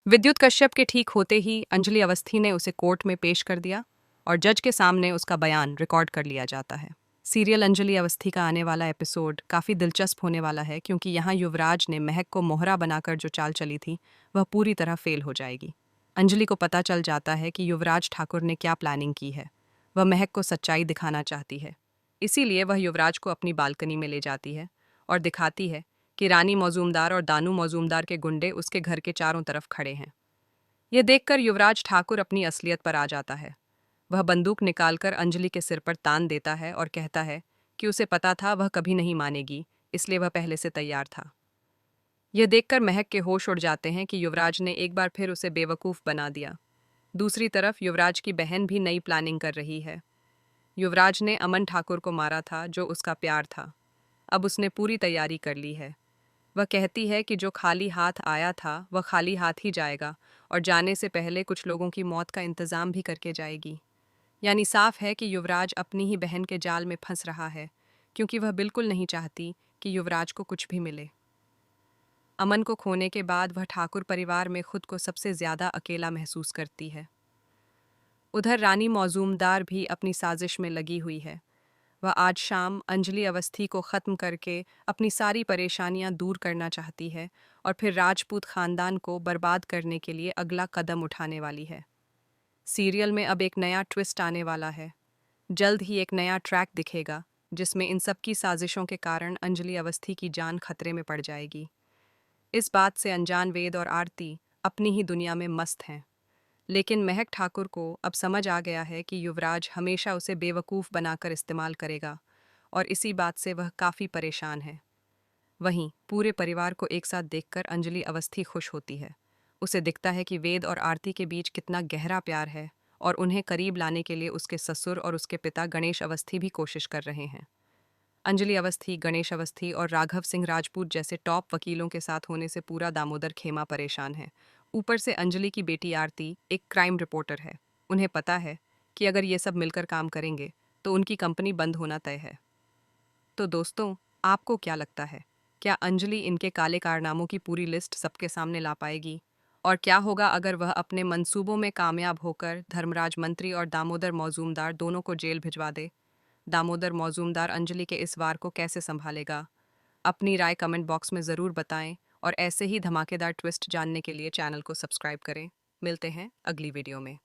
विद्युत कश्यप के ठीक होते ही अंजलि अवस्थी ने उसे कोर्ट में पेश कर दिया और जज के सामने उसका बयान रिकॉर्ड कर लिया जाता है। सीरियल अंजलि अवस्थी का आने वाला एपिसोड काफ़ी दिलचस्प होने वाला है क्योंकि यहाँ युवराज ने महक को मोहरा बनाकर जो चाल चली थी वह पूरी तरह फेल हो जाएगी। अंजलि को पता चल जाता है कि युवराज ठाकुर ने क्या प्लानिंग की है। वह महक को सच्चाई दिखाना चाहती है, इसीलिए वह युवराज को अपनी बालकनी में ले जाती है और दिखाती है कि रानी मौजूमदार और दानू मौजूमदार के गुंडे उसके घर के चारों तरफ खड़े हैं। यह देखकर युवराज ठाकुर अपनी असलियत पर आ जाता है। वह बंदूक निकालकर अंजलि के सिर पर तान देता है और कहता है कि उसे पता था वह कभी नहीं मानेगी, इसलिए वह पहले से तैयार था। यह देखकर महक के होश उड़ जाते हैं कि युवराज ने एक बार फिर उसे बेवकूफ़ बना दिया। दूसरी तरफ युवराज की बहन भी नई प्लानिंग कर रही है। युवराज ने अमन ठाकुर को मारा था जो उसका प्यार था। अब उसने पूरी तैयारी कर ली है। वह कहती है कि जो खाली हाथ आया था वह खाली हाथ ही जाएगा और जाने से पहले कुछ लोगों की मौत का इंतज़ाम भी करके जाएगी। यानी साफ है कि युवराज अपनी ही बहन के जाल में फंस रहा है, क्योंकि वह बिल्कुल नहीं चाहती कि युवराज को कुछ भी मिले। अमन को खोने के बाद वह ठाकुर परिवार में खुद को सबसे ज़्यादा अकेला महसूस करती है। उधर रानी मौजूमदार भी अपनी साजिश में लगी हुई है। वह आज शाम अंजलि अवस्थी को ख़त्म करके अपनी सारी परेशानियां दूर करना चाहती है और फिर राजपूत ख़ानदान को बर्बाद करने के लिए अगला कदम उठाने वाली है। सीरियल में अब एक नया ट्विस्ट आने वाला है। जल्द ही एक नया ट्रैक दिखेगा जिसमें इन सब की साजिशों के कारण अंजलि अवस्थी की जान खतरे में पड़ जाएगी। इस बात से अनजान वेद और आरती अपनी ही दुनिया में मस्त हैं। लेकिन महक ठाकुर को अब समझ आ गया है कि युवराज हमेशा उसे बेवकूफ़ बनाकर इस्तेमाल करेगा और इसी बात से वह काफ़ी परेशान है। वहीं पूरे परिवार को एक साथ देखकर अंजलि अवस्थी खुश होती है। उसे दिखता है कि वेद और आरती के बीच कितना गहरा प्यार है और उन्हें करीब लाने के लिए उसके ससुर और उसके पिता गणेश अवस्थी भी कोशिश कर रहे हैं। अंजलि अवस्थी, गणेश अवस्थी और राघव सिंह राजपूत जैसे टॉप वकीलों के साथ होने से पूरा दामोदर खेमा परेशान है। ऊपर से अंजलि की बेटी आरती एक क्राइम रिपोर्टर है। उन्हें पता है कि अगर ये सब मिलकर काम करेंगे तो उनकी कंपनी बंद होना तय है। तो दोस्तों, आपको क्या लगता है? क्या अंजलि इनके काले कारनामों की पूरी लिस्ट सबके सामने ला पाएगी? और क्या होगा अगर वह अपने मंसूबों में कामयाब होकर धर्मराज मंत्री और दामोदर मौजूमदार दोनों को जेल भिजवा दे? दामोदर मौजूमदार अंजलि के इस वार को कैसे संभालेगा? अपनी राय कमेंट बॉक्स में ज़रूर बताएं और ऐसे ही धमाकेदार ट्विस्ट जानने के लिए चैनल को सब्सक्राइब करें। मिलते हैं अगली वीडियो में।